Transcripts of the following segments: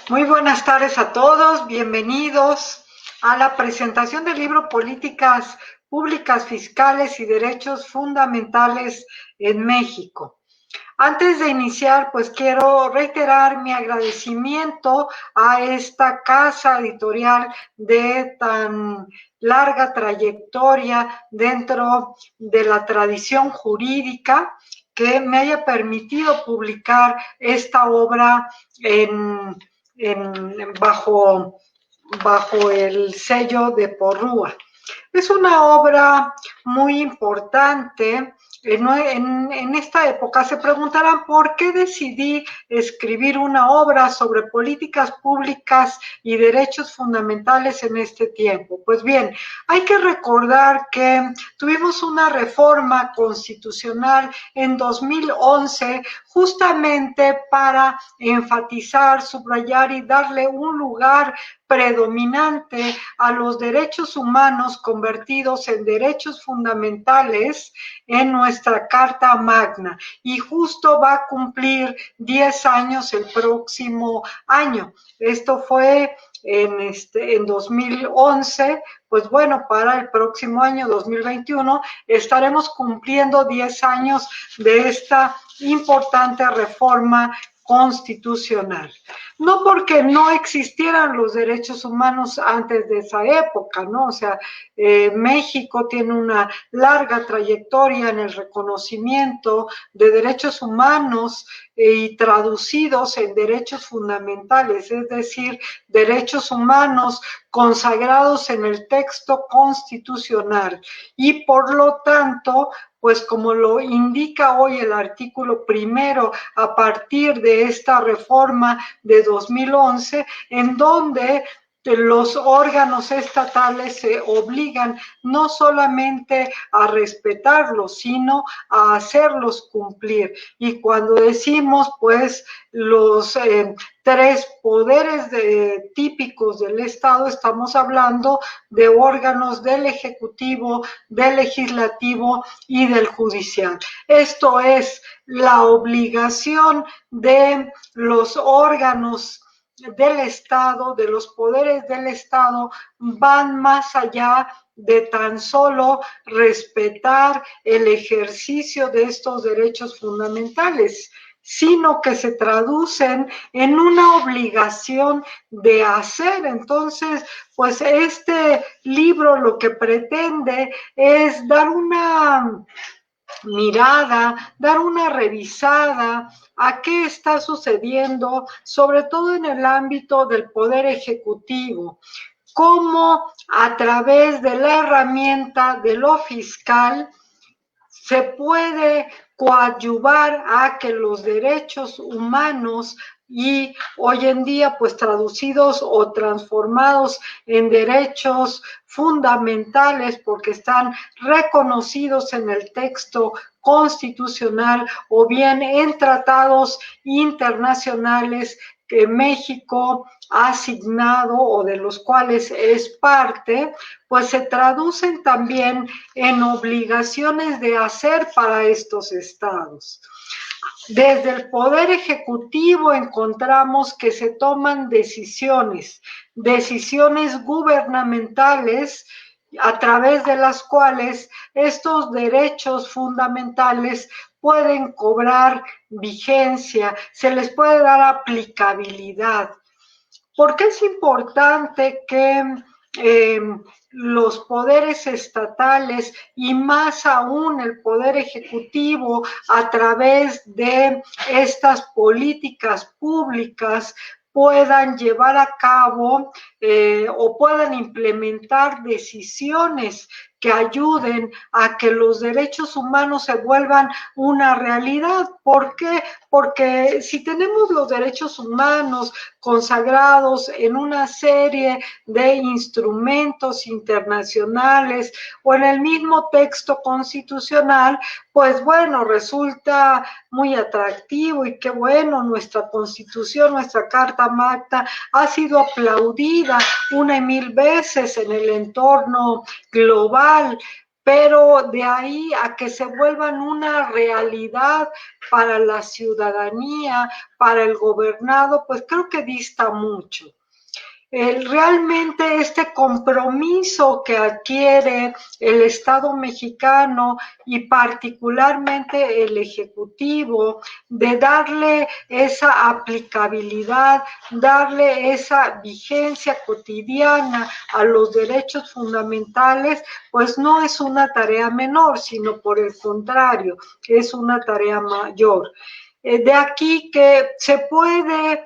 Muy buenas tardes a todos, bienvenidos a la presentación del libro Políticas Públicas Fiscales y Derechos Fundamentales en México. Antes de iniciar, pues quiero reiterar mi agradecimiento a esta casa editorial de tan larga trayectoria dentro de la tradición jurídica que me haya permitido publicar esta obra bajo, bajo el sello de Porrúa. Es una obra muy importante. En esta época se preguntarán por qué decidí escribir una obra sobre políticas públicas y derechos fundamentales en este tiempo. Pues bien, hay que recordar que tuvimos una reforma constitucional en 2011 justamente para enfatizar, subrayar y darle un lugar predominante a los derechos humanos convertidos en derechos fundamentales en nuestra Carta Magna. Y justo va a cumplir 10 años el próximo año. Esto fue en 2011, pues bueno, para el próximo año 2021 estaremos cumpliendo 10 años de esta importante reforma constitucional. No porque no existieran los derechos humanos antes de esa época, ¿no? O sea, México tiene una larga trayectoria en el reconocimiento de derechos humanos y traducidos en derechos fundamentales, es decir, derechos humanos consagrados en el texto constitucional. Y por lo tanto, pues como lo indica hoy el artículo primero a partir de esta reforma de 2011, en donde los órganos estatales se obligan no solamente a respetarlos, sino a hacerlos cumplir. Y cuando decimos, pues, los tres poderes típicos del Estado, estamos hablando de órganos del Ejecutivo, del Legislativo y del Judicial. Esto es la obligación de los órganos del Estado, de los poderes del Estado, van más allá de tan solo respetar el ejercicio de estos derechos fundamentales, sino que se traducen en una obligación de hacer. Entonces, pues este libro lo que pretende es dar una mirada, dar una revisada a qué está sucediendo, sobre todo en el ámbito del poder ejecutivo, cómo a través de la herramienta de lo fiscal se puede coadyuvar a que los derechos humanos y hoy en día pues traducidos o transformados en derechos fundamentales porque están reconocidos en el texto constitucional o bien en tratados internacionales que México ha asignado o de los cuales es parte, pues se traducen también en obligaciones de hacer para estos estados. Desde el Poder Ejecutivo encontramos que se toman decisiones gubernamentales a través de las cuales estos derechos fundamentales pueden cobrar vigencia, se les puede dar aplicabilidad. ¿Por qué es importante que eh, los poderes estatales y más aún el poder ejecutivo a través de estas políticas públicas puedan llevar a cabo o puedan implementar decisiones que ayuden a que los derechos humanos se vuelvan una realidad? ¿Por qué? Porque si tenemos los derechos humanos consagrados en una serie de instrumentos internacionales o en el mismo texto constitucional, pues bueno, resulta muy atractivo y qué bueno, nuestra Constitución, nuestra Carta Magna ha sido aplaudida una y mil veces en el entorno global. pero de ahí a que se vuelvan una realidad para la ciudadanía, para el gobernado, pues creo que dista mucho. Realmente este compromiso que adquiere el Estado mexicano y particularmente el Ejecutivo de darle esa aplicabilidad, darle esa vigencia cotidiana a los derechos fundamentales, pues no es una tarea menor, sino por el contrario, es una tarea mayor. De aquí que se puede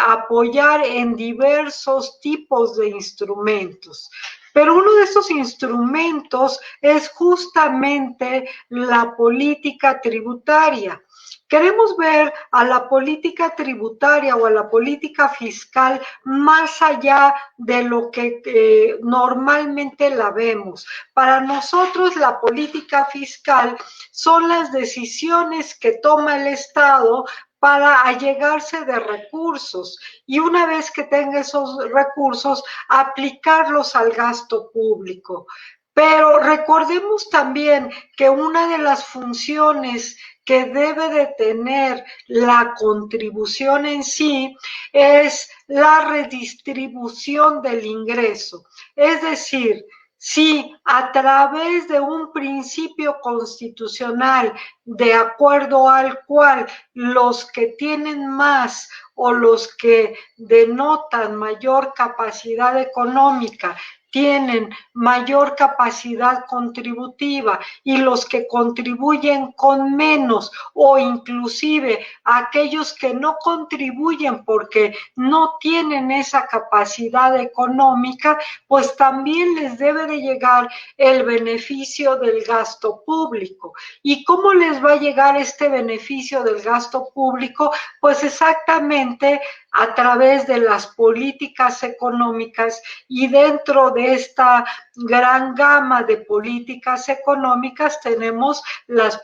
apoyar en diversos tipos de instrumentos. Pero uno de estos instrumentos es justamente la política tributaria. Queremos ver a la política tributaria o a la política fiscal más allá de lo que normalmente la vemos. Para nosotros la política fiscal son las decisiones que toma el Estado para allegarse de recursos y una vez que tenga esos recursos, aplicarlos al gasto público. Pero recordemos también que una de las funciones que debe de tener la contribución en sí es la redistribución del ingreso. Es decir, si a través de un principio constitucional de acuerdo al cual los que tienen más o los que denotan mayor capacidad económica tienen mayor capacidad contributiva y los que contribuyen con menos o inclusive aquellos que no contribuyen porque no tienen esa capacidad económica, pues también les debe de llegar el beneficio del gasto público. ¿Y cómo les va a llegar este beneficio del gasto público? Pues exactamente a través de las políticas económicas y dentro de esta gran gama de políticas económicas tenemos las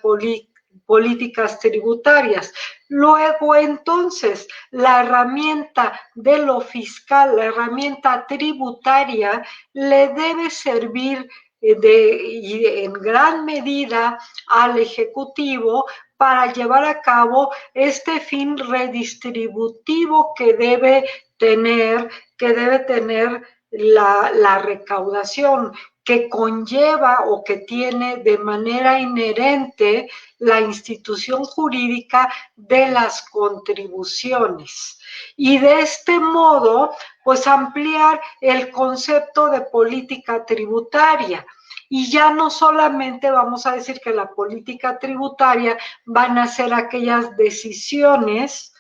políticas tributarias. Luego, entonces, la herramienta de lo fiscal, la herramienta tributaria, le debe servir y en gran medida al Ejecutivo para llevar a cabo este fin redistributivo que debe tener la recaudación, que conlleva o que tiene de manera inherente la institución jurídica de las contribuciones. Y de este modo, pues ampliar el concepto de política tributaria. Y ya no solamente vamos a decir que la política tributaria van a ser aquellas decisiones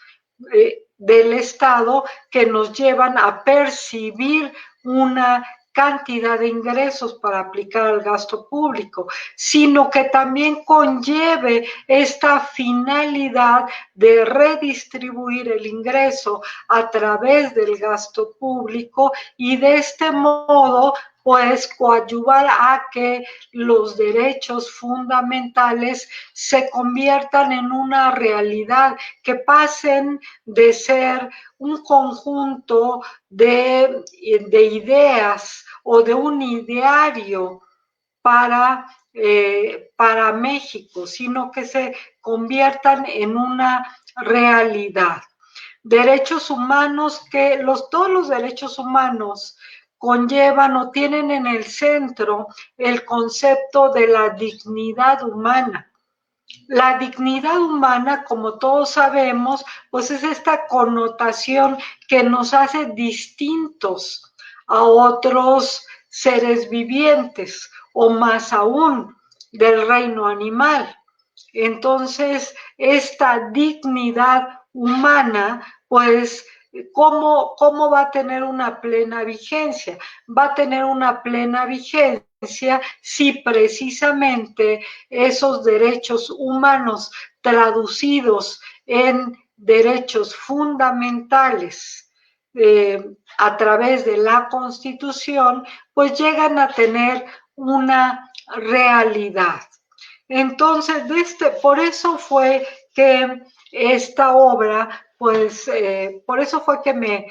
del Estado que nos llevan a percibir una cantidad de ingresos para aplicar al gasto público, sino que también conlleve esta finalidad de redistribuir el ingreso a través del gasto público y de este modo pues coadyuvar a que los derechos fundamentales se conviertan en una realidad, que pasen de ser un conjunto de ideas o de un ideario para México, sino que se conviertan en una realidad. Derechos humanos que todos los derechos humanos conllevan o tienen en el centro el concepto de la dignidad humana. La dignidad humana, como todos sabemos, pues es esta connotación que nos hace distintos a otros seres vivientes o más aún del reino animal. Entonces, esta dignidad humana, pues, ¿cómo va a tener una plena vigencia? Va a tener una plena vigencia si precisamente esos derechos humanos traducidos en derechos fundamentales a través de la Constitución, pues llegan a tener una realidad. Entonces, por eso fue que esta obra pues por eso fue que me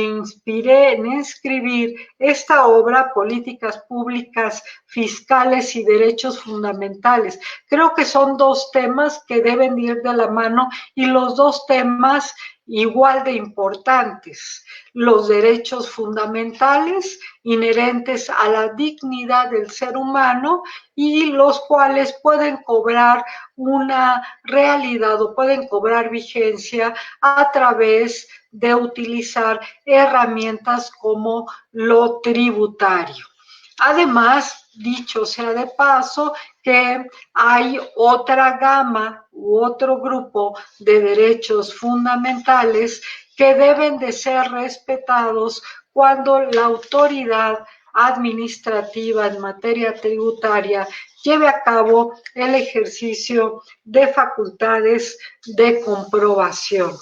inspiré en escribir esta obra, Políticas Públicas, Fiscales y Derechos Fundamentales. Creo que son dos temas que deben ir de la mano y los dos temas igual de importantes. Los derechos fundamentales inherentes a la dignidad del ser humano y los cuales pueden cobrar una realidad o pueden cobrar vigencia a través de utilizar herramientas como lo tributario. Además, dicho sea de paso, que hay otra gama u otro grupo de derechos fundamentales que deben de ser respetados cuando la autoridad administrativa en materia tributaria lleve a cabo el ejercicio de facultades de comprobación.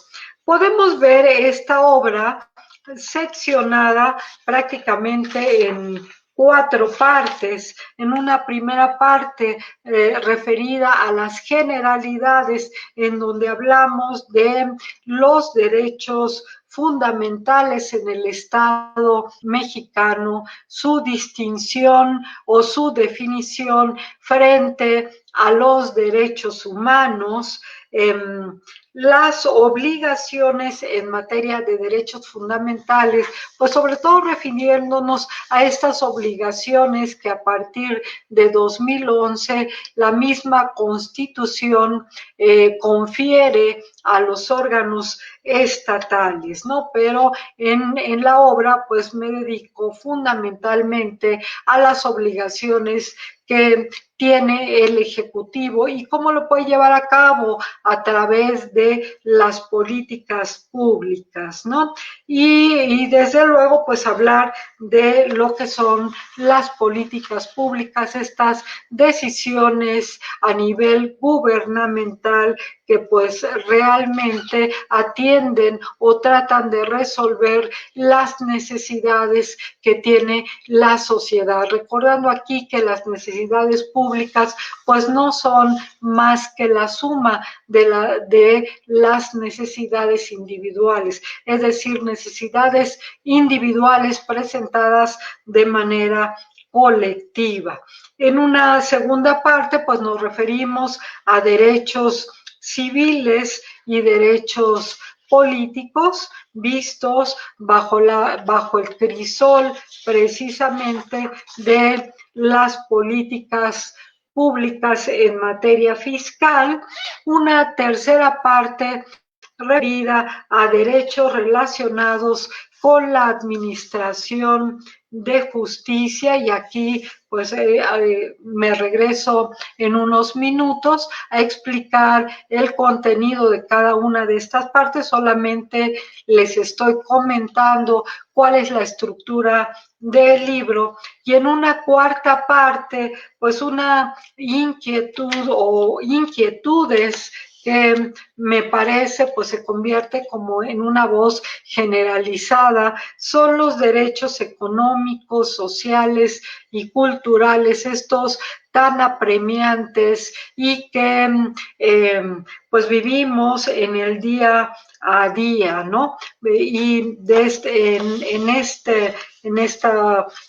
Podemos ver esta obra seccionada prácticamente en 4 partes. En una primera parte referida a las generalidades, en donde hablamos de los derechos fundamentales en el Estado mexicano, su distinción o su definición frente a los derechos humanos, las obligaciones en materia de derechos fundamentales, pues sobre todo refiriéndonos a estas obligaciones que a partir de 2011 la misma Constitución confiere a los órganos estatales, ¿no? Pero en la obra pues me dedico fundamentalmente a las obligaciones que tiene el Ejecutivo y cómo lo puede llevar a cabo a través de las políticas públicas, ¿no? Y desde luego, pues hablar de lo que son las políticas públicas, estas decisiones a nivel gubernamental que pues realmente atienden o tratan de resolver las necesidades que tiene la sociedad. Recordando aquí que las necesidades públicas pues no son más que la suma de las necesidades individuales, es decir, necesidades individuales presentadas de manera colectiva. En una segunda parte, pues nos referimos a derechos civiles y derechos políticos vistos bajo el crisol precisamente de las políticas públicas en materia fiscal. Una tercera parte referida a derechos relacionados con la administración de justicia, y aquí pues me regreso en unos minutos a explicar el contenido de cada una de estas partes. Solamente les estoy comentando cuál es la estructura del libro, y en una cuarta parte pues una inquietud o inquietudes que me parece pues se convierte como en una voz generalizada, son los derechos económicos, sociales y culturales, estos tan apremiantes y que pues vivimos en el día a día, ¿no? Y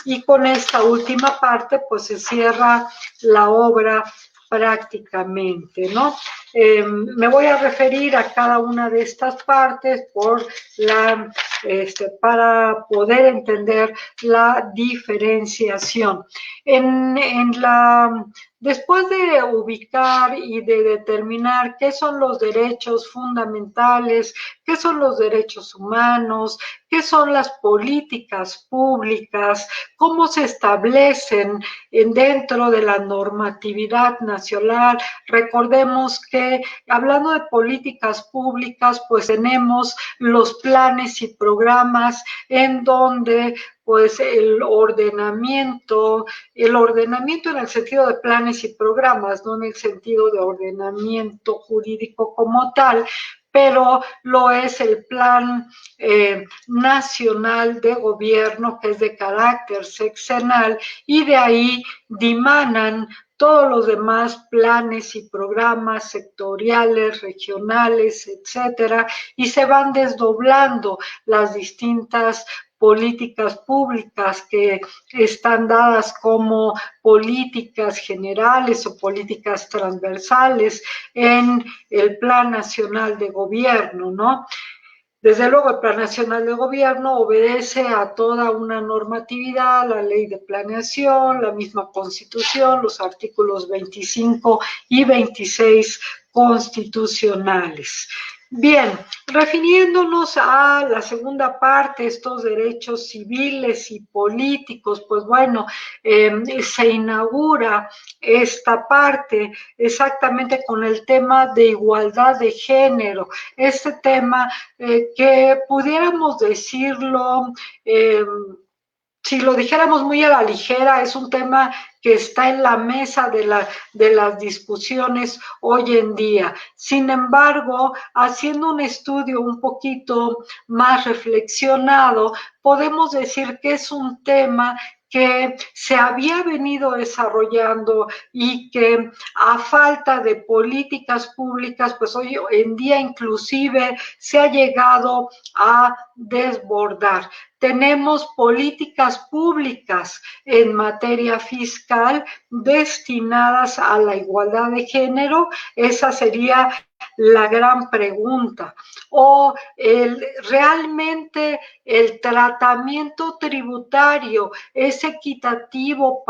y con esta última parte pues se cierra la obra prácticamente, ¿no? Me voy a referir a cada una de estas partes para poder entender la diferenciación. Después de ubicar y de determinar qué son los derechos fundamentales, qué son los derechos humanos, qué son las políticas públicas, cómo se establecen dentro de la normatividad nacional. Recordemos que hablando de políticas públicas, pues tenemos los planes y programas en donde pues el ordenamiento en el sentido de planes y programas, no en el sentido de ordenamiento jurídico como tal, pero lo es el Plan Nacional de Gobierno, que es de carácter sexenal, y de ahí dimanan todos los demás planes y programas sectoriales, regionales, etcétera, y se van desdoblando las distintas políticas públicas que están dadas como políticas generales o políticas transversales en el Plan Nacional de Gobierno, ¿no? Desde luego, el Plan Nacional de Gobierno obedece a toda una normatividad, la ley de planeación, la misma Constitución, los artículos 25 y 26 constitucionales. Bien, refiriéndonos a la segunda parte, estos derechos civiles y políticos, pues bueno, se inaugura esta parte exactamente con el tema de igualdad de género, este tema que pudiéramos decirlo, si lo dijéramos muy a la ligera, es un tema que está en la mesa de las discusiones hoy en día. Sin embargo, haciendo un estudio un poquito más reflexionado, podemos decir que es un tema que se había venido desarrollando y que a falta de políticas públicas, pues hoy en día inclusive se ha llegado a desbordar. Tenemos políticas públicas en materia fiscal destinadas a la igualdad de género. Esa sería la gran pregunta. O realmente el tratamiento tributario es equitativo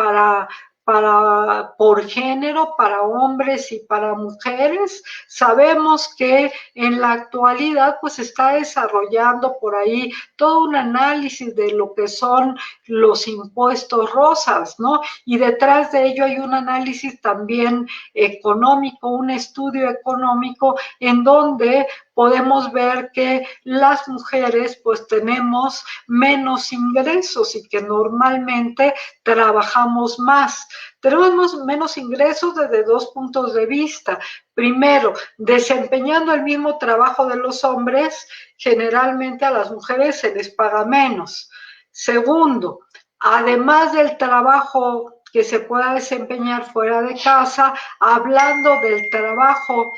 por género, para hombres y para mujeres. Sabemos que en la actualidad pues está desarrollando por ahí todo un análisis de lo que son los impuestos rosas, ¿no? Y detrás de ello hay un análisis también económico, un estudio económico en donde podemos ver que las mujeres pues tenemos menos ingresos y que normalmente trabajamos más. Tenemos menos ingresos desde dos puntos de vista. Primero, desempeñando el mismo trabajo de los hombres, generalmente a las mujeres se les paga menos. Segundo, además del trabajo que se pueda desempeñar fuera de casa, hablando del trabajo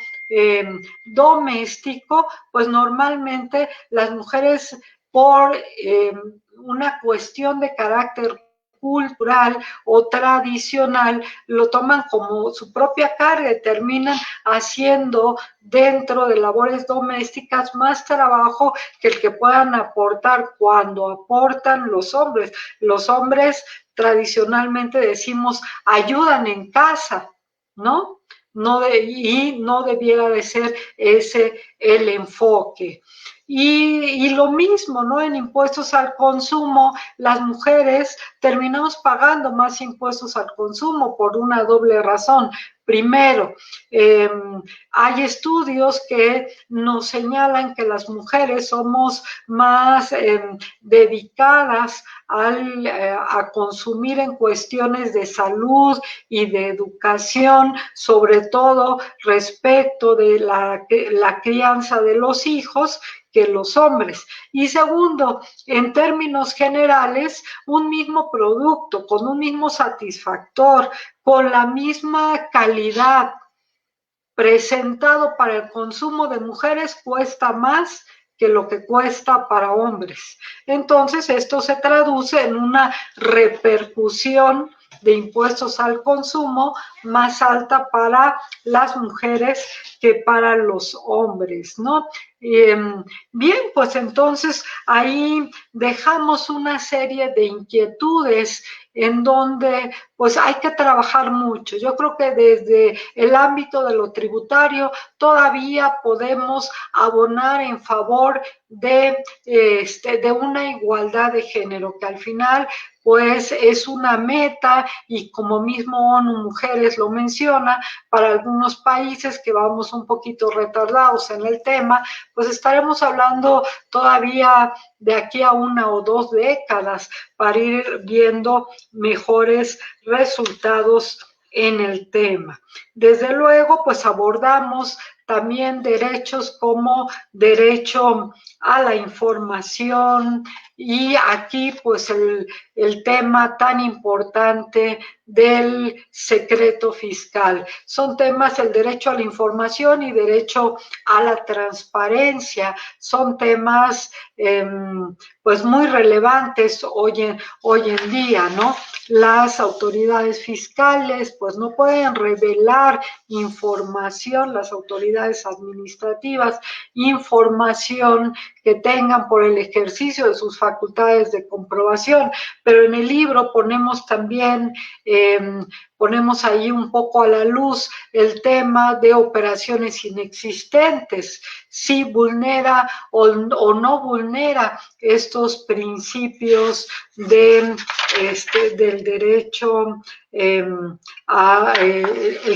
doméstico, pues normalmente las mujeres por una cuestión de carácter cultural o tradicional, lo toman como su propia carga y terminan haciendo dentro de labores domésticas más trabajo que el que puedan aportar cuando aportan los hombres. Los hombres tradicionalmente decimos ayudan en casa, ¿no? Y no debiera de ser ese el enfoque. Y lo mismo, ¿no? En impuestos al consumo, las mujeres terminamos pagando más impuestos al consumo por una doble razón. Primero, hay estudios que nos señalan que las mujeres somos más dedicadas a consumir en cuestiones de salud y de educación, sobre todo respecto de la crianza de los hijos, que los hombres. Y segundo, en términos generales, un mismo producto con un mismo satisfactor, con la misma calidad presentado para el consumo de mujeres cuesta más que lo que cuesta para hombres. Entonces, esto se traduce en una repercusión de impuestos al consumo más alta para las mujeres que para los hombres, ¿no? Bien, pues entonces ahí dejamos una serie de inquietudes en donde pues hay que trabajar mucho. Yo creo que desde el ámbito de lo tributario todavía podemos abonar en favor de una igualdad de género, que al final pues es una meta y como mismo ONU Mujeres lo menciona, para algunos países que vamos un poquito retardados en el tema, pues estaremos hablando todavía de aquí a 1 o 2 décadas para ir viendo mejores resultados en el tema. Desde luego, pues abordamos también derechos como derecho a la información, y aquí pues el tema tan importante del secreto fiscal. Son temas, el derecho a la información y derecho a la transparencia, son temas pues muy relevantes hoy en día, ¿no? Las autoridades fiscales pues no pueden revelar información, las autoridades administrativas, información que tengan por el ejercicio de sus facultades de comprobación, pero en el libro ponemos también, ponemos ahí un poco a la luz el tema de operaciones inexistentes, si vulnera o no vulnera estos principios del derecho el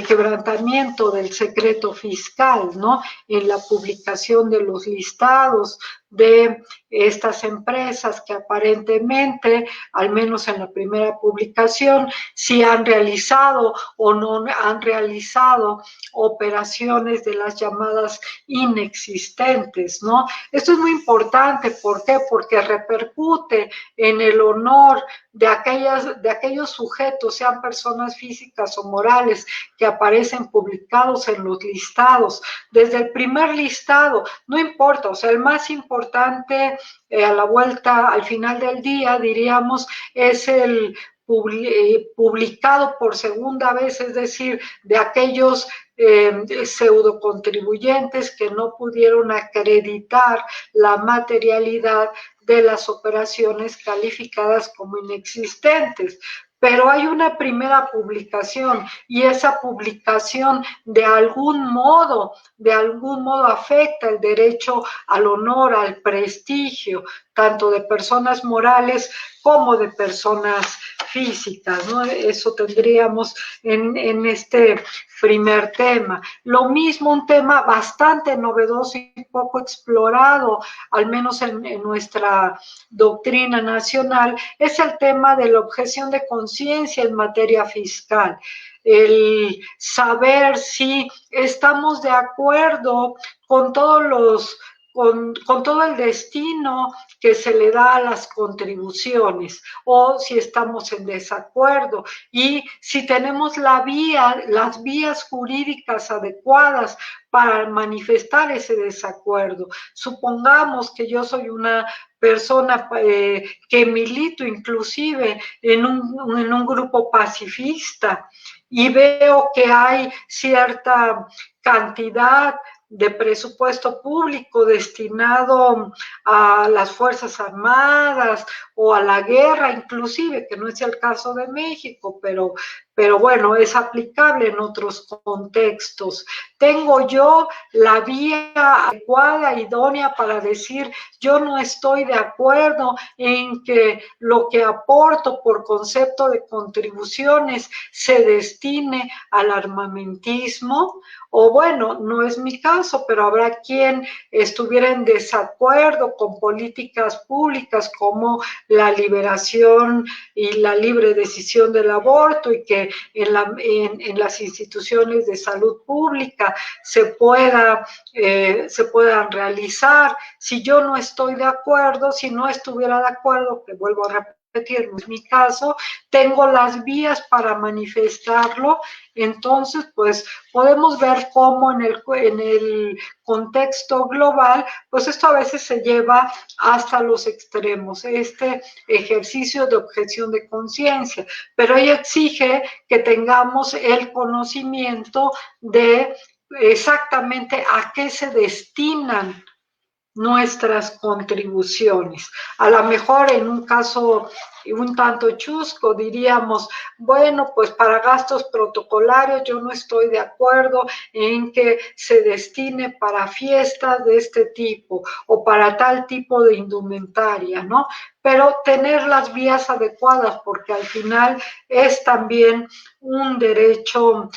quebrantamiento del secreto fiscal, ¿no? En la publicación de los listados de estas empresas que aparentemente, al menos en la primera publicación, sí han realizado o no han realizado operaciones de las llamadas inexistentes, ¿no? Esto es muy importante, ¿por qué? Porque repercute en el honor de aquellos sujetos, sean personas físicas o morales, que aparecen publicados en los listados. Desde el primer listado, no importa, o sea, el más importante a la vuelta, al final del día, diríamos, es el publicado por segunda vez, es decir, de aquellos pseudo contribuyentes que no pudieron acreditar la materialidad de las operaciones calificadas como inexistentes. Pero hay una primera publicación y esa publicación de algún modo afecta el derecho al honor, al prestigio, tanto de personas morales como de personas físicas, ¿no? Eso tendríamos en este primer tema. Lo mismo, un tema bastante novedoso y poco explorado, al menos en nuestra doctrina nacional, es el tema de la objeción de conciencia en materia fiscal. El saber si estamos de acuerdo con todos los con todo el destino que se le da a las contribuciones o si estamos en desacuerdo y si tenemos las vías jurídicas adecuadas para manifestar ese desacuerdo. Supongamos que yo soy una persona que milito inclusive en un grupo pacifista y veo que hay cierta cantidad de presupuesto público destinado a las Fuerzas Armadas o a la guerra, inclusive, que no es el caso de México, pero bueno, es aplicable en otros contextos. Tengo yo la vía adecuada, idónea para decir, yo no estoy de acuerdo en que lo que aporto por concepto de contribuciones se destine al armamentismo. O bueno, no es mi caso, pero habrá quien estuviera en desacuerdo con políticas públicas como la liberación y la libre decisión del aborto y que en las instituciones de salud pública se puedan realizar. Si yo no estoy de acuerdo, si no estuviera de acuerdo, que vuelvo a repetir, no es mi caso, tengo las vías para manifestarlo. Entonces, pues podemos ver cómo en el contexto global, pues esto a veces se lleva hasta los extremos, este ejercicio de objeción de conciencia, pero ello exige que tengamos el conocimiento de exactamente a qué se destinan nuestras contribuciones. A lo mejor en un caso un tanto chusco diríamos, bueno, pues para gastos protocolarios yo no estoy de acuerdo en que se destine para fiestas de este tipo o para tal tipo de indumentaria, ¿no? Pero tener las vías adecuadas, porque al final es también un derecho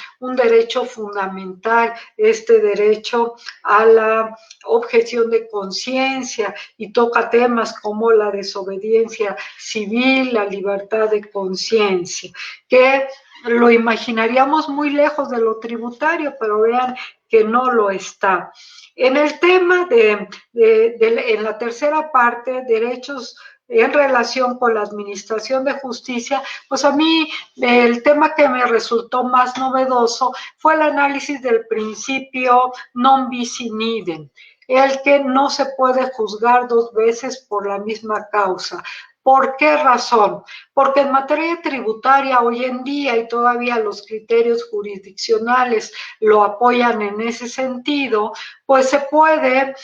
fundamental, este derecho a la objeción de conciencia y toca temas como la desobediencia civil, la libertad de conciencia, que lo imaginaríamos muy lejos de lo tributario, pero vean que no lo está. En el tema en la tercera parte, derechos en relación con la administración de justicia, pues a mí el tema que me resultó más novedoso fue el análisis del principio non bis in idem, el que no se puede juzgar dos veces por la misma causa. ¿Por qué razón? Porque en materia tributaria hoy en día, y todavía los criterios jurisdiccionales lo apoyan en ese sentido, pues se puede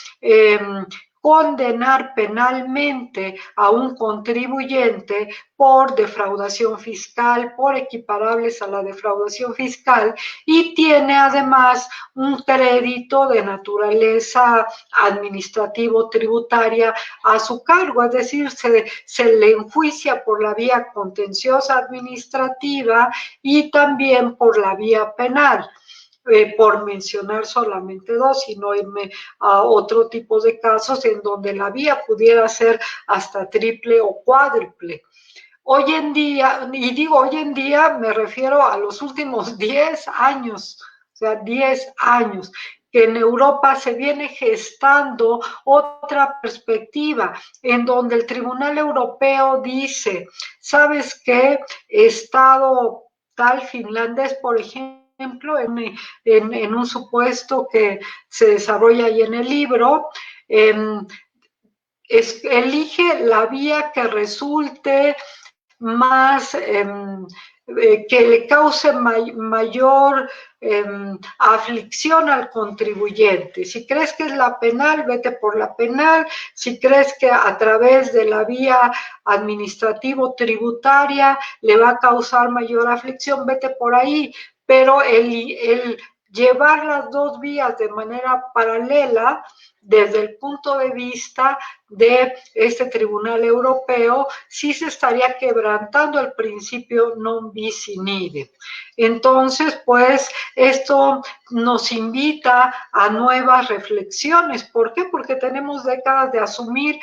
condenar penalmente a un contribuyente por defraudación fiscal, por equiparables a la defraudación fiscal, y tiene además un crédito de naturaleza administrativo-tributaria a su cargo, es decir, se le enjuicia por la vía contenciosa administrativa y también por la vía penal. Por mencionar solamente dos, sino a otro tipo de casos en donde la vía pudiera ser hasta triple o cuádruple. Hoy en día, y digo hoy en día, me refiero a los últimos 10 años, o sea, 10 años, que en Europa se viene gestando otra perspectiva, en donde el Tribunal Europeo dice, ¿sabes qué? Estado tal finlandés, por ejemplo, en un supuesto que se desarrolla ahí en el libro, elige la vía que resulte más, que le cause mayor aflicción al contribuyente. Si crees que es la penal, vete por la penal. Si crees que a través de la vía administrativo-tributaria le va a causar mayor aflicción, vete por ahí. Pero el llevar las dos vías de manera paralela, desde el punto de vista de este Tribunal Europeo, sí se estaría quebrantando el principio non bis in idem. Entonces, pues, esto nos invita a nuevas reflexiones. ¿Por qué? Porque tenemos décadas de asumir,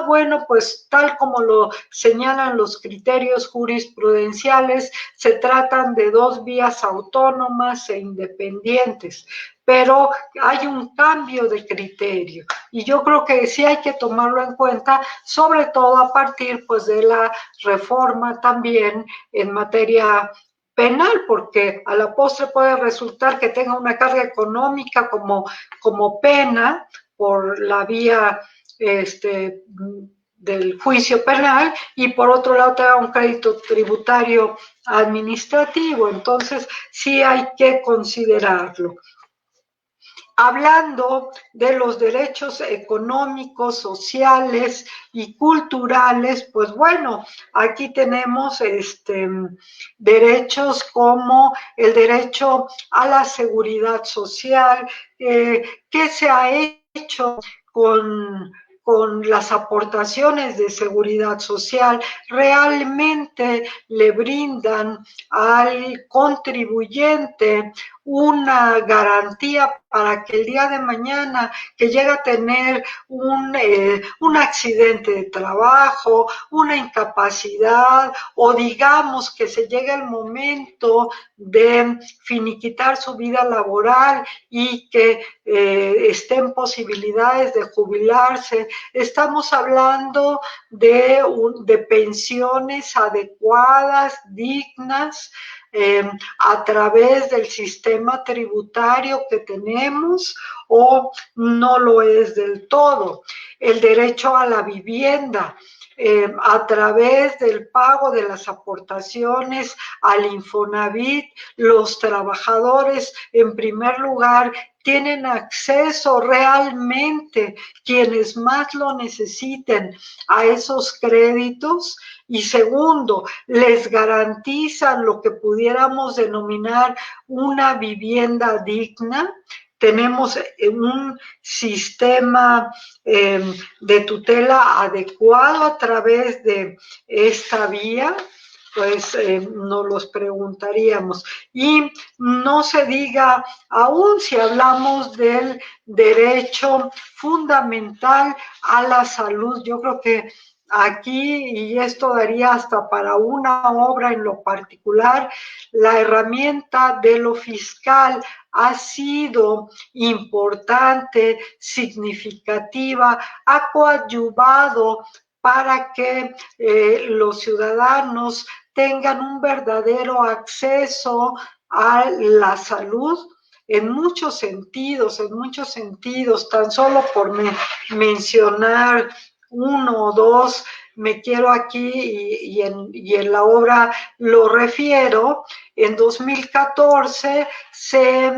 bueno, pues tal como lo señalan los criterios jurisprudenciales, se tratan de dos vías autónomas e independientes, pero hay un cambio de criterio y yo creo que sí hay que tomarlo en cuenta, sobre todo a partir pues de la reforma también en materia penal, porque a la postre puede resultar que tenga una carga económica como pena por la vía del juicio penal y por otro lado tenga un crédito tributario administrativo, entonces sí hay que considerarlo. Hablando de los derechos económicos, sociales y culturales, pues bueno, aquí tenemos derechos como el derecho a la seguridad social, que se ha hecho con las aportaciones de seguridad social, realmente le brindan al contribuyente una garantía para que el día de mañana que llega a tener un accidente de trabajo, una incapacidad, o digamos que se llega el momento de finiquitar su vida laboral y que esté en posibilidades de jubilarse, estamos hablando de pensiones adecuadas, dignas, a través del sistema tributario que tenemos, o no lo es del todo. El derecho a la vivienda, a través del pago de las aportaciones al Infonavit, los trabajadores en primer lugar tienen acceso realmente, quienes más lo necesiten, a esos créditos, y segundo, les garantizan lo que pudiéramos denominar una vivienda digna. Tenemos un sistema de tutela adecuado a través de esta vía, pues nos los preguntaríamos. Y no se diga aún si hablamos del derecho fundamental a la salud. Yo creo que aquí, y esto daría hasta para una obra en lo particular, la herramienta de lo fiscal ha sido importante, significativa, ha coadyuvado para que los ciudadanos tengan un verdadero acceso a la salud en muchos sentidos, tan solo por mencionar uno o dos, me quiero aquí y en la obra lo refiero. En 2014 se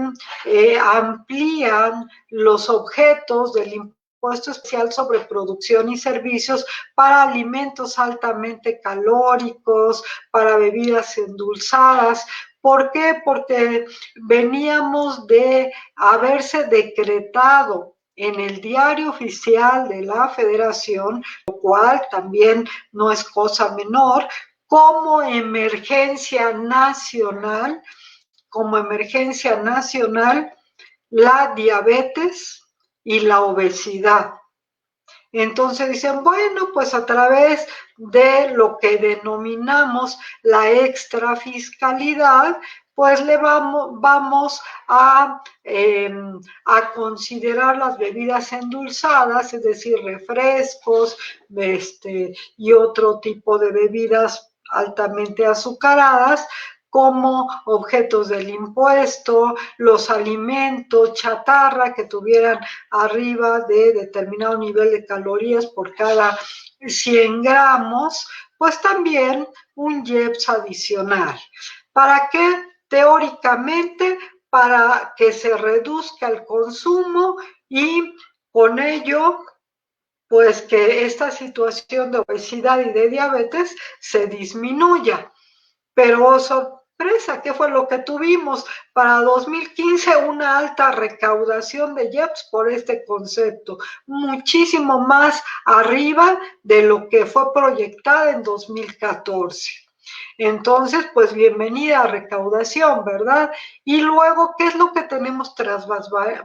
amplían los objetos del impuesto especial sobre producción y servicios para alimentos altamente calóricos, para bebidas endulzadas. ¿Por qué? Porque veníamos de haberse decretado en el diario oficial de la Federación, lo cual también no es cosa menor, como emergencia nacional, la diabetes y la obesidad. Entonces dicen, bueno, pues a través de lo que denominamos la extrafiscalidad, pues le vamos a considerar las bebidas endulzadas, es decir, refrescos y otro tipo de bebidas altamente azucaradas, como objetos del impuesto, los alimentos chatarra que tuvieran arriba de determinado nivel de calorías por cada 100 gramos, pues también un IEPS adicional. ¿Para qué? Teóricamente, para que se reduzca el consumo y con ello, pues que esta situación de obesidad y de diabetes se disminuya. Pero sorpresa, ¿qué fue lo que tuvimos? Para 2015 una alta recaudación de IEPS por este concepto, muchísimo más arriba de lo que fue proyectada en 2014. Entonces, pues bienvenida a recaudación, ¿verdad? Y luego, ¿qué es lo que tenemos tras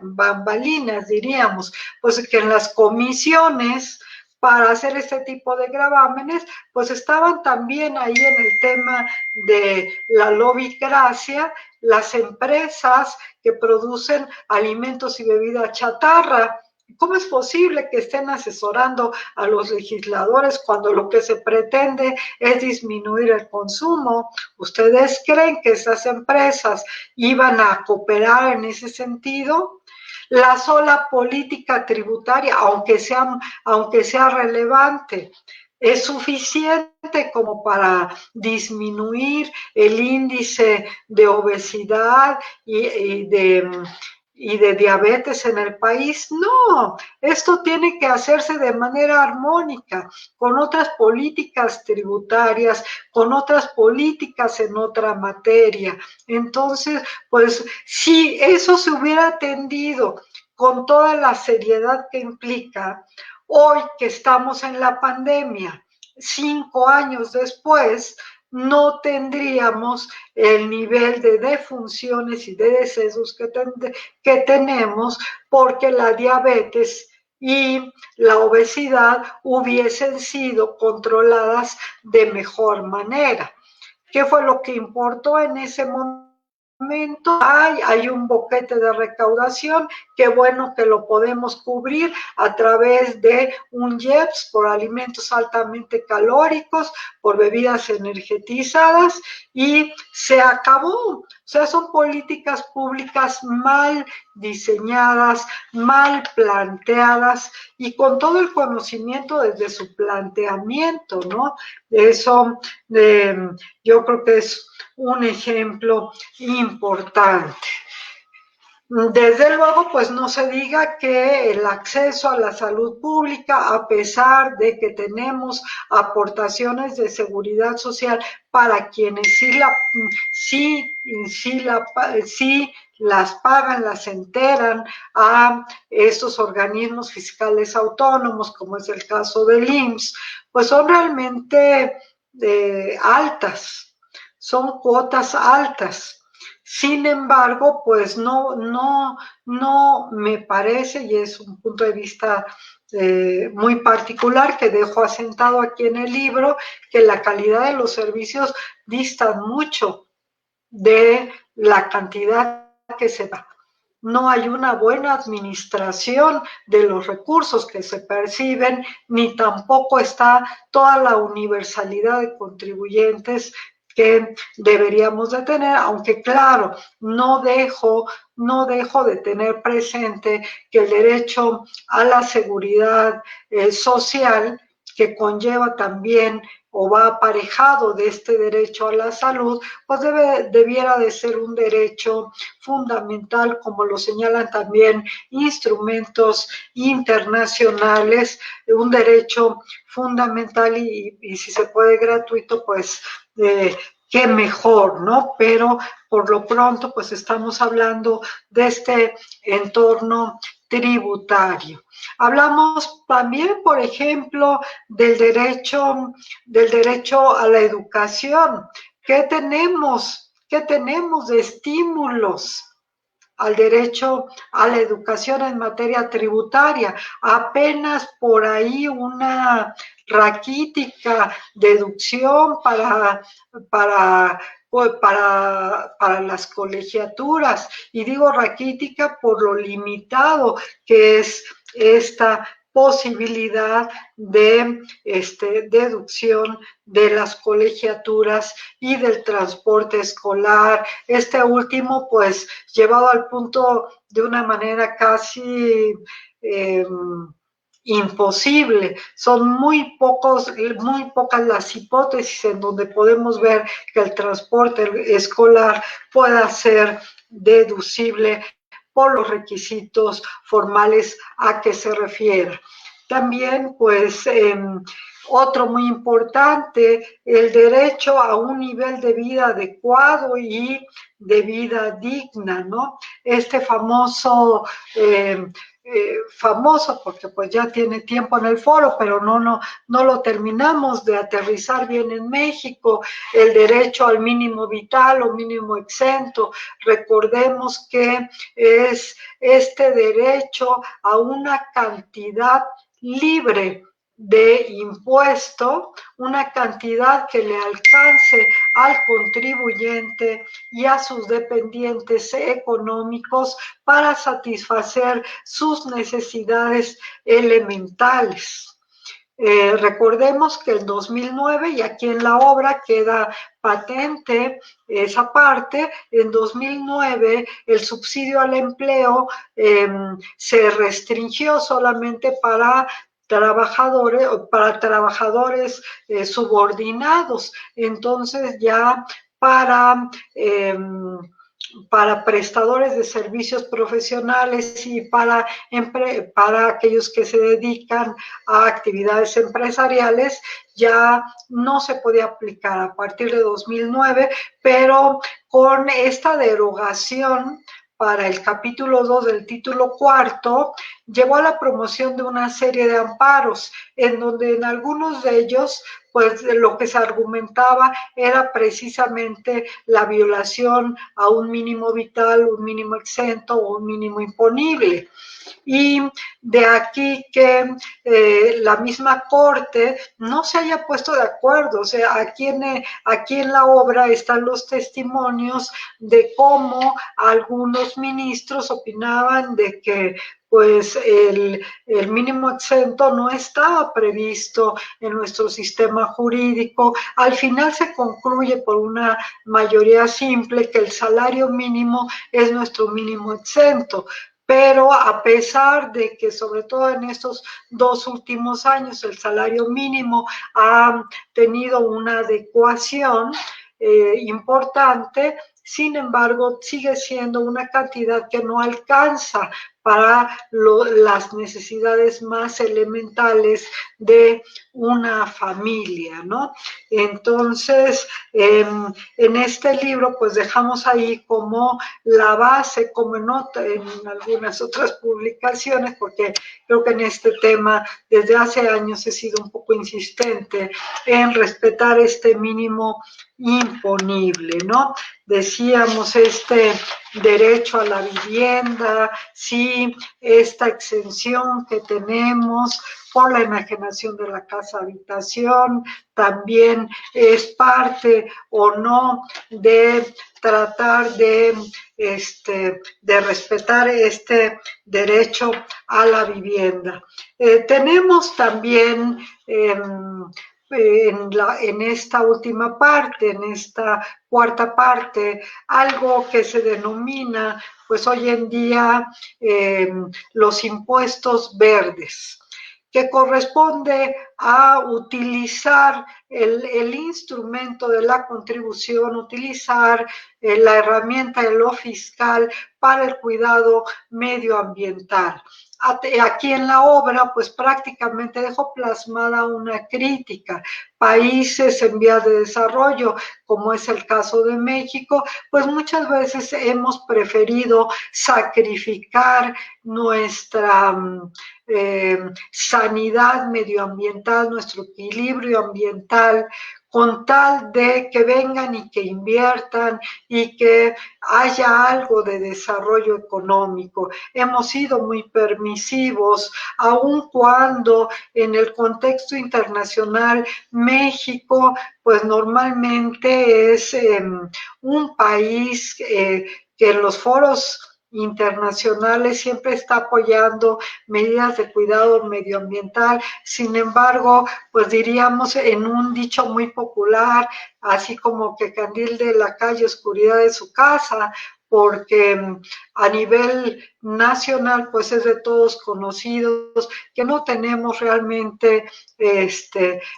bambalinas, diríamos? Pues que en las comisiones para hacer este tipo de gravámenes, pues estaban también ahí en el tema de la lobbycracia, las empresas que producen alimentos y bebidas chatarra. ¿Cómo es posible que estén asesorando a los legisladores cuando lo que se pretende es disminuir el consumo? ¿Ustedes creen que esas empresas iban a cooperar en ese sentido? La sola política tributaria, aunque sea relevante, es suficiente como para disminuir el índice de obesidad y de diabetes en el país. No, esto tiene que hacerse de manera armónica, con otras políticas tributarias, con otras políticas en otra materia. Entonces, pues si eso se hubiera atendido con toda la seriedad que implica, hoy que estamos en la pandemia, 5 años después, no tendríamos el nivel de defunciones y de decesos que tenemos, porque la diabetes y la obesidad hubiesen sido controladas de mejor manera. ¿Qué fue lo que importó en ese momento? Hay un boquete de recaudación, qué bueno que lo podemos cubrir a través de un IEPS por alimentos altamente calóricos, por bebidas energetizadas, y se acabó. O sea, son políticas públicas mal diseñadas, mal planteadas y con todo el conocimiento desde su planteamiento, ¿no? Eso yo creo que es un ejemplo importante. Desde luego, pues no se diga que el acceso a la salud pública, a pesar de que tenemos aportaciones de seguridad social para quienes sí las pagan, las enteran a estos organismos fiscales autónomos, como es el caso del IMSS, pues son realmente altas, son cuotas altas. Sin embargo, pues no me parece, y es un punto de vista muy particular que dejo asentado aquí en el libro, que la calidad de los servicios distan mucho de la cantidad que se da. no hay una buena administración de los recursos que se perciben, ni tampoco está toda la universalidad de contribuyentes que deberíamos de tener, aunque claro, no dejo de tener presente que el derecho a la seguridad social, que conlleva también o va aparejado de este derecho a la salud, pues debiera de ser un derecho fundamental, como lo señalan también instrumentos internacionales, un derecho fundamental y si se puede gratuito, pues qué mejor, ¿no? Pero por lo pronto, pues estamos hablando de este entorno tributario. Hablamos también, por ejemplo, del derecho a la educación. ¿Qué tenemos? ¿Qué tenemos de estímulos al derecho a la educación en materia tributaria? Apenas por ahí una raquítica deducción para, para las colegiaturas, y digo raquítica por lo limitado que es esta posibilidad de deducción de las colegiaturas y del transporte escolar. Este último, pues, llevado al punto de una manera casi imposible. Son muy pocas las hipótesis en donde podemos ver que el transporte escolar pueda ser deducible por los requisitos formales a que se refiere. También, pues, otro muy importante, el derecho a un nivel de vida adecuado y de vida digna, ¿no? Este famoso porque pues ya tiene tiempo en el foro, pero no lo terminamos de aterrizar bien en México, el derecho al mínimo vital o mínimo exento. Recordemos que es este derecho a una cantidad libre de impuesto, una cantidad que le alcance al contribuyente y a sus dependientes económicos para satisfacer sus necesidades elementales. Recordemos que en 2009, y aquí en la obra queda patente esa parte, en 2009 el subsidio al empleo se restringió solamente para trabajadores subordinados. Entonces ya para para prestadores de servicios profesionales y para aquellos que se dedican a actividades empresariales, ya no se podía aplicar a partir de 2009, pero con esta derogación para el capítulo 2 del título cuarto, llevó a la promoción de una serie de amparos, en donde en algunos de ellos, pues lo que se argumentaba era precisamente la violación a un mínimo vital, un mínimo exento o un mínimo imponible. Y de aquí que la misma Corte no se haya puesto de acuerdo. O sea, aquí en la obra están los testimonios de cómo algunos ministros opinaban de que pues el mínimo exento no estaba previsto en nuestro sistema jurídico. Al final se concluye por una mayoría simple que el salario mínimo es nuestro mínimo exento. Pero a pesar de que sobre todo en estos 2 últimos años el salario mínimo ha tenido una adecuación importante, sin embargo sigue siendo una cantidad que no alcanza para las necesidades más elementales de una familia, ¿no? Entonces, en este libro pues dejamos ahí como la base, como en algunas otras publicaciones, porque creo que en este tema desde hace años he sido un poco insistente en respetar este mínimo imponible, ¿no? Decíamos este derecho a la vivienda, sí, y esta exención que tenemos por la enajenación de la casa habitación también es parte o no de tratar de respetar este derecho a la vivienda. Tenemos también en esta última parte, en esta cuarta parte, algo que se denomina, pues hoy en día, los impuestos verdes, que corresponde a utilizar el instrumento de la contribución, utilizar la herramienta de lo fiscal para el cuidado medioambiental. Aquí en la obra, pues prácticamente dejo plasmada una crítica. Países en vías de desarrollo, como es el caso de México, pues muchas veces hemos preferido sacrificar nuestra sanidad medioambiental, nuestro equilibrio ambiental, con tal de que vengan y que inviertan y que haya algo de desarrollo económico. Hemos sido muy permisivos, aun cuando en el contexto internacional México, pues normalmente es un país que en los foros internacionales siempre está apoyando medidas de cuidado medioambiental. Sin embargo, pues diríamos en un dicho muy popular, así como que candil de la calle, oscuridad de su casa, porque a nivel nacional pues es de todos conocidos que no tenemos realmente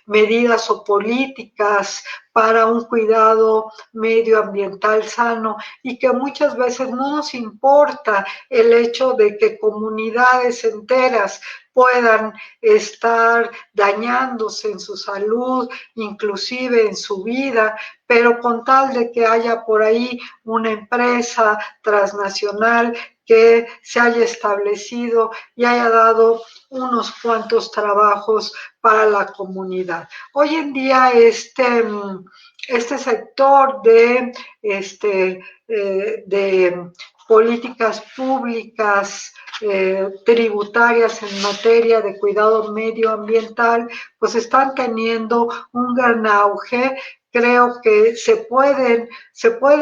medidas o políticas para un cuidado medioambiental sano y que muchas veces no nos importa el hecho de que comunidades enteras puedan estar dañándose en su salud, inclusive en su vida, pero con tal de que haya por ahí una empresa transnacional que se haya establecido y haya dado unos cuantos trabajos para la comunidad. Hoy en día este sector de políticas públicas tributarias en materia de cuidado medioambiental, pues están teniendo un gran auge. Creo que se puede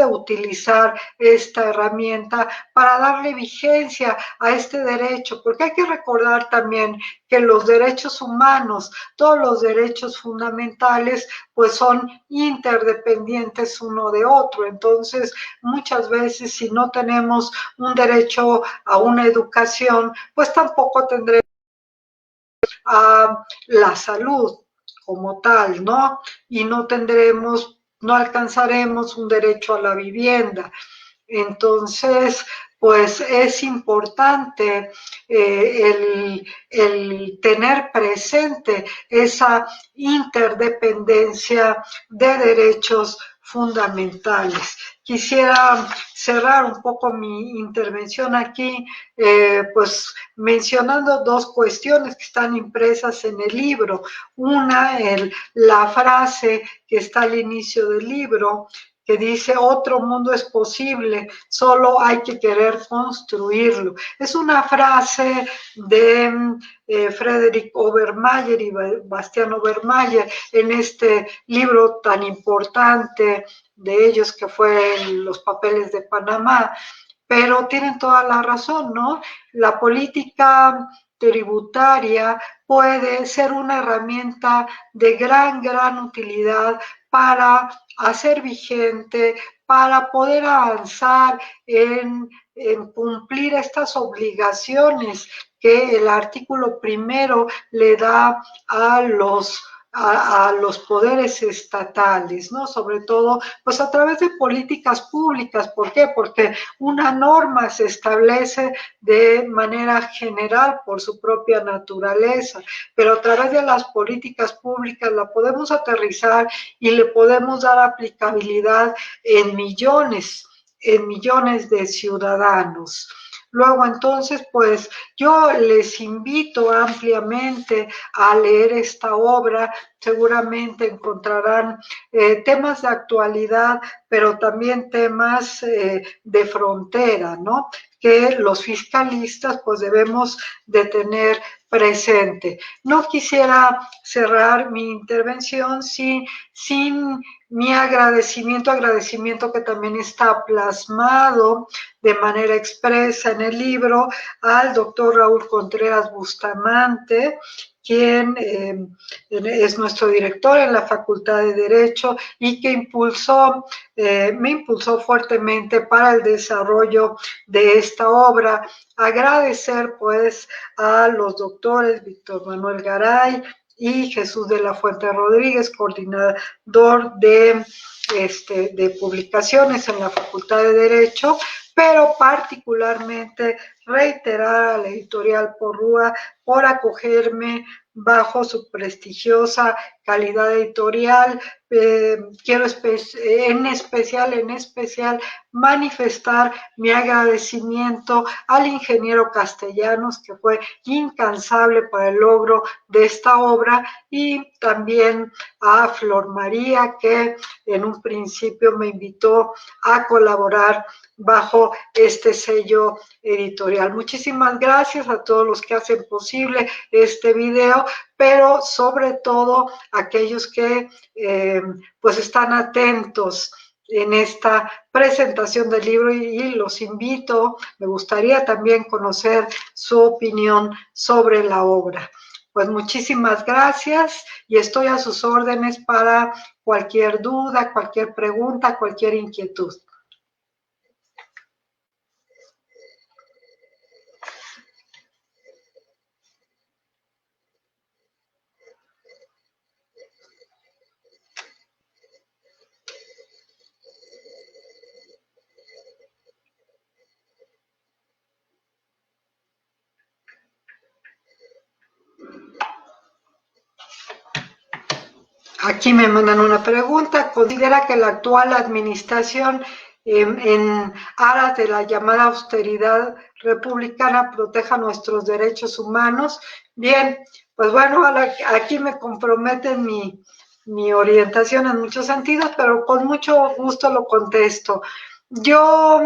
utilizar esta herramienta para darle vigencia a este derecho, porque hay que recordar también que los derechos humanos, todos los derechos fundamentales, pues son interdependientes uno de otro. Entonces, muchas veces si no tenemos un derecho a una educación, pues tampoco tendremos a la salud como tal, ¿no? Y no alcanzaremos un derecho a la vivienda. Entonces, pues es importante el tener presente esa interdependencia de derechos fundamentales. Quisiera cerrar un poco mi intervención aquí, pues mencionando dos cuestiones que están impresas en el libro. Una, la frase que está al inicio del libro, que dice otro mundo es posible, solo hay que querer construirlo. Es una frase de Frederick Obermayer y Bastián Obermayer en este libro tan importante de ellos que fue Los Papeles de Panamá, pero tienen toda la razón, ¿no? La política tributaria puede ser una herramienta de gran utilidad para hacer vigente, para poder avanzar en cumplir estas obligaciones que el artículo primero le da a los poderes estatales, ¿no? Sobre todo, pues a través de políticas públicas. ¿Por qué? Porque una norma se establece de manera general por su propia naturaleza, pero a través de las políticas públicas la podemos aterrizar y le podemos dar aplicabilidad en millones de ciudadanos. Luego, entonces, pues yo les invito ampliamente a leer esta obra. Seguramente encontrarán temas de actualidad, pero también temas de frontera, ¿no? Que los fiscalistas pues debemos de tener presente. No quisiera cerrar mi intervención sin mi agradecimiento que también está plasmado de manera expresa en el libro al doctor Raúl Contreras Bustamante, quien es nuestro director en la Facultad de Derecho y que me impulsó fuertemente para el desarrollo de esta obra. Agradecer pues a los doctores Víctor Manuel Garay y Jesús de la Fuente Rodríguez, coordinador de publicaciones en la Facultad de Derecho, pero particularmente reiterar a la editorial Porrúa por acogerme bajo su prestigiosa calidad editorial. Quiero en especial manifestar mi agradecimiento al ingeniero Castellanos, que fue incansable para el logro de esta obra, y también a Flor María, que en un principio me invitó a colaborar bajo este sello editorial. Muchísimas gracias a todos los que hacen posible este video, pero sobre todo aquellos que pues están atentos en esta presentación del libro y los invito, me gustaría también conocer su opinión sobre la obra. Pues muchísimas gracias y estoy a sus órdenes para cualquier duda, cualquier pregunta, cualquier inquietud. Aquí me mandan una pregunta. ¿Considera que la actual administración en aras de la llamada austeridad republicana proteja nuestros derechos humanos? Bien, pues bueno, aquí me compromete mi orientación en muchos sentidos, pero con mucho gusto lo contesto. Yo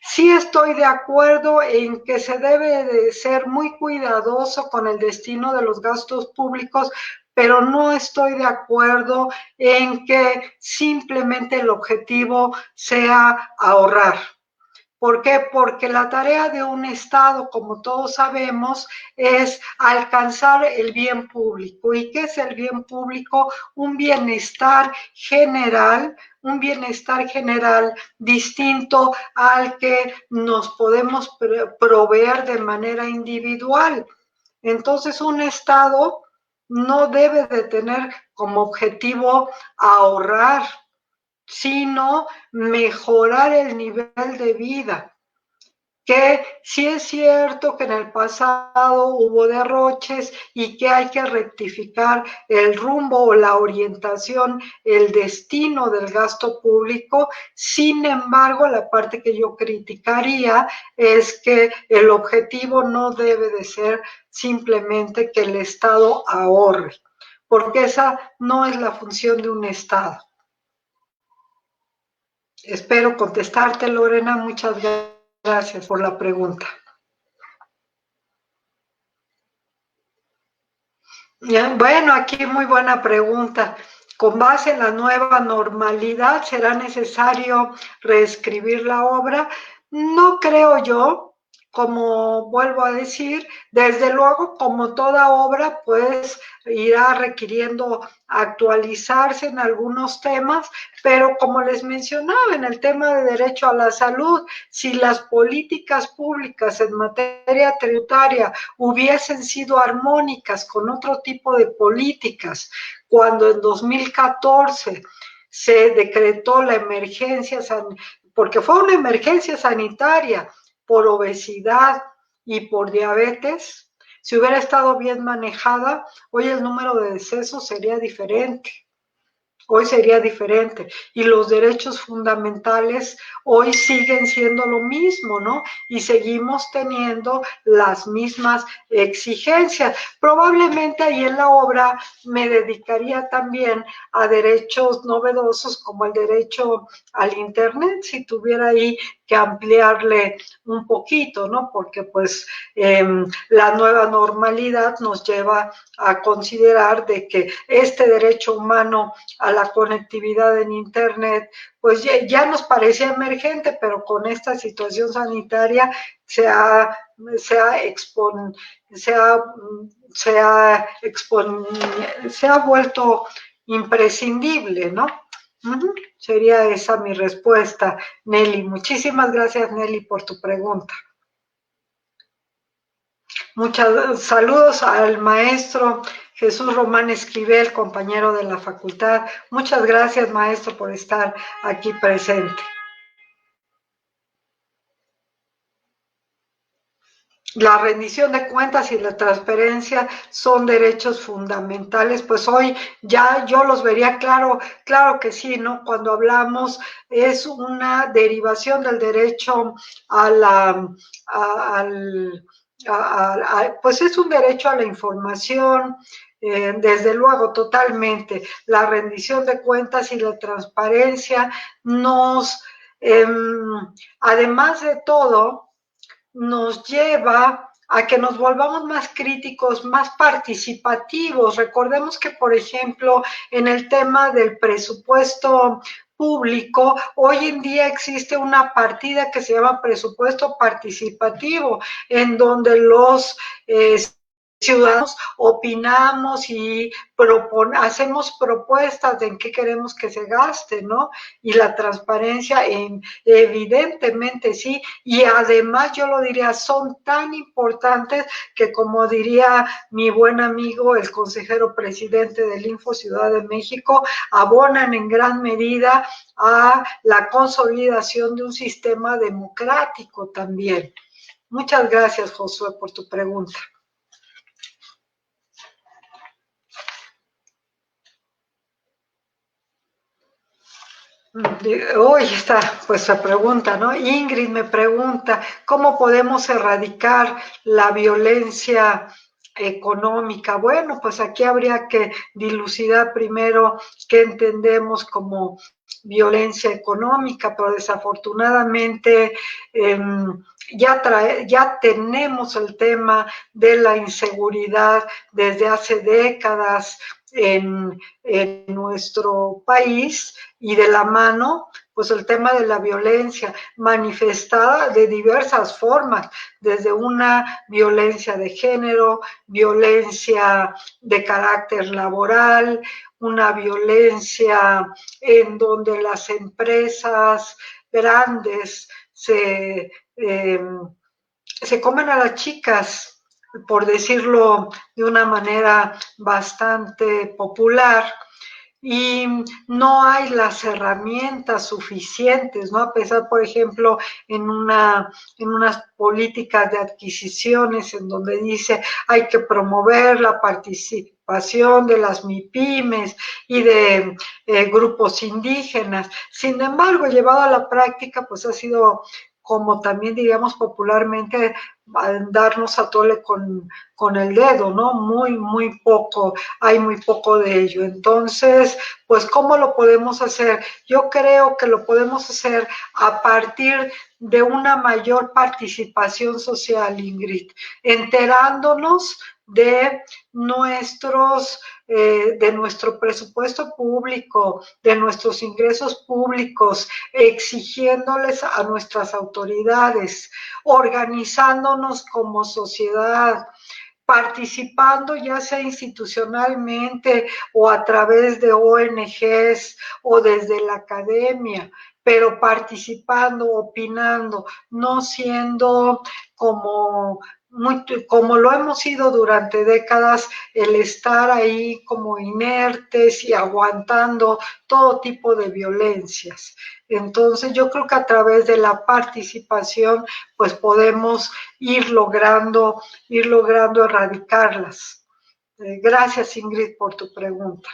sí estoy de acuerdo en que se debe de ser muy cuidadoso con el destino de los gastos públicos, pero no estoy de acuerdo en que simplemente el objetivo sea ahorrar. ¿Por qué? Porque la tarea de un Estado, como todos sabemos, es alcanzar el bien público. ¿Y qué es el bien público? Un bienestar general distinto al que nos podemos proveer de manera individual. Entonces, un Estado no debe de tener como objetivo ahorrar, sino mejorar el nivel de vida. Que sí es cierto que en el pasado hubo derroches y que hay que rectificar el rumbo o la orientación, el destino del gasto público. Sin embargo, la parte que yo criticaría es que el objetivo no debe de ser simplemente que el Estado ahorre, porque esa no es la función de un Estado. Espero contestarte, Lorena. Muchas gracias por la pregunta. Bueno, aquí muy buena pregunta. Con base en la nueva normalidad, ¿será necesario reescribir la obra? No creo yo, como vuelvo a decir, desde luego, como toda obra, pues irá requiriendo actualizarse en algunos temas, pero como les mencionaba, en el tema de derecho a la salud, si las políticas públicas en materia tributaria hubiesen sido armónicas con otro tipo de políticas, cuando en 2014 se decretó la emergencia, porque fue una emergencia sanitaria por obesidad y por diabetes, si hubiera estado bien manejada, hoy el número de decesos sería diferente. Hoy sería diferente y los derechos fundamentales hoy siguen siendo lo mismo, ¿no? Y seguimos teniendo las mismas exigencias. Probablemente ahí en la obra me dedicaría también a derechos novedosos como el derecho al Internet, si tuviera ahí que ampliarle un poquito, ¿no? Porque pues la nueva normalidad nos lleva a considerar de que este derecho humano a la conectividad en Internet, pues ya nos parecía emergente, pero con esta situación sanitaria se ha, se ha, expon, se ha, se ha, expon, se ha vuelto imprescindible, ¿no? Sería esa mi respuesta, Nelly. Muchísimas gracias, Nelly, por tu pregunta. Muchos saludos al maestro Jesús Román Esquivel, compañero de la facultad. Muchas gracias, maestro, por estar aquí presente. La rendición de cuentas y la transparencia son derechos fundamentales, pues hoy ya yo los vería claro, claro que sí, ¿no? Cuando hablamos es una derivación del derecho a la, al, pues es un derecho a la información, desde luego, totalmente. La rendición de cuentas y la transparencia nos, además de todo, nos lleva a que nos volvamos más críticos, más participativos. Recordemos que, por ejemplo, en el tema del presupuesto público, hoy en día existe una partida que se llama presupuesto participativo, en donde los ciudadanos opinamos y hacemos propuestas de en qué queremos que se gaste, ¿no? Y la transparencia, evidentemente sí, y además yo lo diría, son tan importantes que, como diría mi buen amigo, el consejero presidente del Info Ciudad de México, abonan en gran medida a la consolidación de un sistema democrático también. Muchas gracias, Josué, por tu pregunta. Hoy está, pues se pregunta, ¿no? Ingrid me pregunta, ¿cómo podemos erradicar la violencia económica? Bueno, pues aquí habría que dilucidar primero qué entendemos como violencia económica, pero desafortunadamente ya tenemos el tema de la inseguridad desde hace décadas en nuestro país, y de la mano, pues el tema de la violencia manifestada de diversas formas, desde una violencia de género, violencia de carácter laboral, una violencia en donde las empresas grandes se comen a las chicas, por decirlo de una manera bastante popular, y no hay las herramientas suficientes, ¿no? A pesar, por ejemplo, en unas políticas de adquisiciones en donde dice hay que promover la participación de las MIPYMES y de grupos indígenas. Sin embargo, llevado a la práctica, pues ha sido, como también diríamos popularmente, darnos a tole con el dedo, ¿no? Muy poco, hay muy poco de ello. Entonces, pues, ¿cómo lo podemos hacer? Yo creo que lo podemos hacer a partir de una mayor participación social, Ingrid, enterándonos de de nuestro presupuesto público, de nuestros ingresos públicos, exigiéndoles a nuestras autoridades, organizándonos como sociedad, participando ya sea institucionalmente o a través de ONGs o desde la academia, pero participando, opinando, no siendo como como lo hemos sido durante décadas, el estar ahí como inertes y aguantando todo tipo de violencias. Entonces, yo creo que a través de la participación, pues podemos ir logrando erradicarlas. Gracias, Ingrid, por tu pregunta.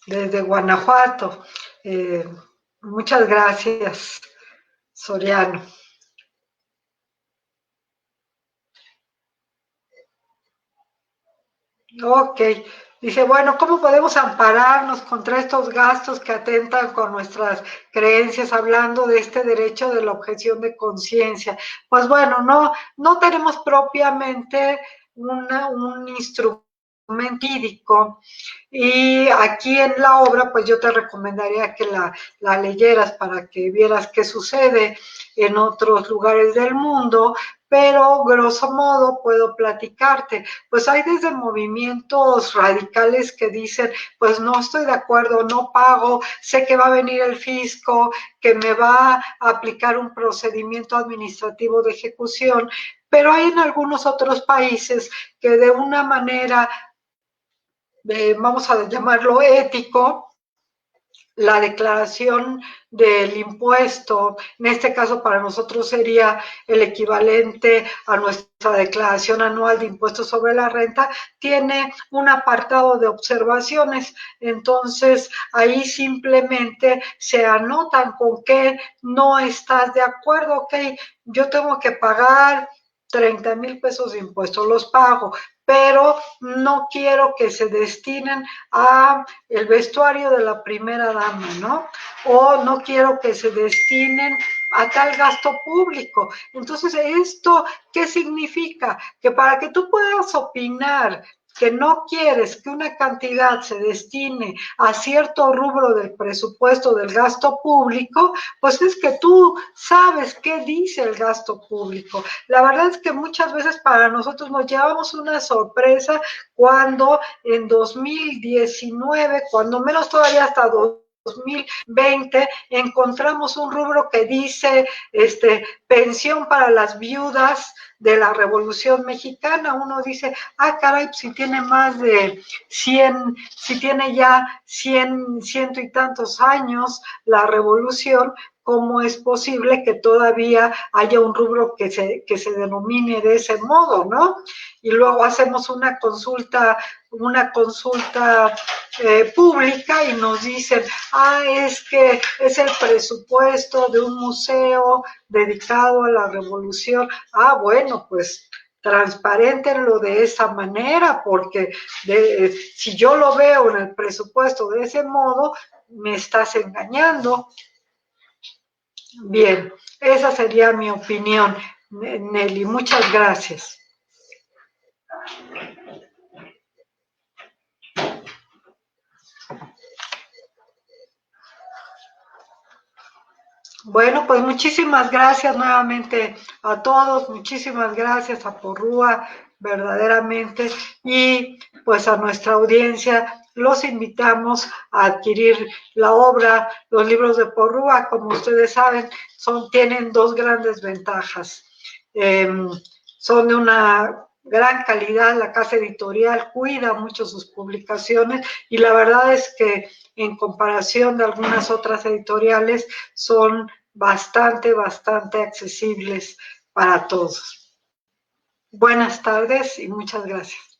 desde Guanajuato. Muchas gracias, Soriano. Ok, dice, bueno, ¿cómo podemos ampararnos contra estos gastos que atentan con nuestras creencias, hablando de este derecho de la objeción de conciencia? Pues bueno, no tenemos propiamente un instrumento jurídico, y aquí en la obra pues yo te recomendaría que la leyeras para que vieras qué sucede en otros lugares del mundo, pero grosso modo puedo platicarte. Pues hay desde movimientos radicales que dicen, pues no estoy de acuerdo, no pago, sé que va a venir el fisco, que me va a aplicar un procedimiento administrativo de ejecución, pero hay en algunos otros países que de una manera, vamos a llamarlo ético, la declaración del impuesto, en este caso para nosotros sería el equivalente a nuestra declaración anual de impuestos sobre la renta, tiene un apartado de observaciones. Entonces ahí simplemente se anotan con qué no estás de acuerdo. Ok, yo tengo que pagar 30,000 pesos de impuestos, los pago, pero no quiero que se destinen a el vestuario de la primera dama, ¿no? O no quiero que se destinen a tal gasto público. Entonces, ¿esto qué significa? Que para que tú puedas opinar que no quieres que una cantidad se destine a cierto rubro del presupuesto del gasto público, pues es que tú sabes qué dice el gasto público. La verdad es que muchas veces para nosotros nos llevamos una sorpresa cuando en 2019, cuando menos todavía hasta 2020, encontramos un rubro que dice pensión para las viudas de la Revolución Mexicana. Uno dice, ah, caray, si tiene más de 100, si tiene ya 100, ciento y tantos años la Revolución, ¿cómo es posible que todavía haya un rubro que se denomine de ese modo, ¿no? Y luego hacemos una consulta pública y nos dicen, ah, es que es el presupuesto de un museo dedicado a la revolución. Ah, bueno, pues transparentenlo de esa manera, porque si yo lo veo en el presupuesto de ese modo, me estás engañando. Bien, esa sería mi opinión, Nelly. Muchas gracias. Bueno, pues muchísimas gracias nuevamente a todos, muchísimas gracias a Porrúa, verdaderamente, y pues a nuestra audiencia los invitamos a adquirir la obra, los libros de Porrúa. Como ustedes saben, tienen dos grandes ventajas. Eh, Son de una gran calidad, la casa editorial cuida mucho sus publicaciones, y la verdad es que en comparación de algunas otras editoriales son bastante accesibles para todos. Buenas tardes y muchas gracias.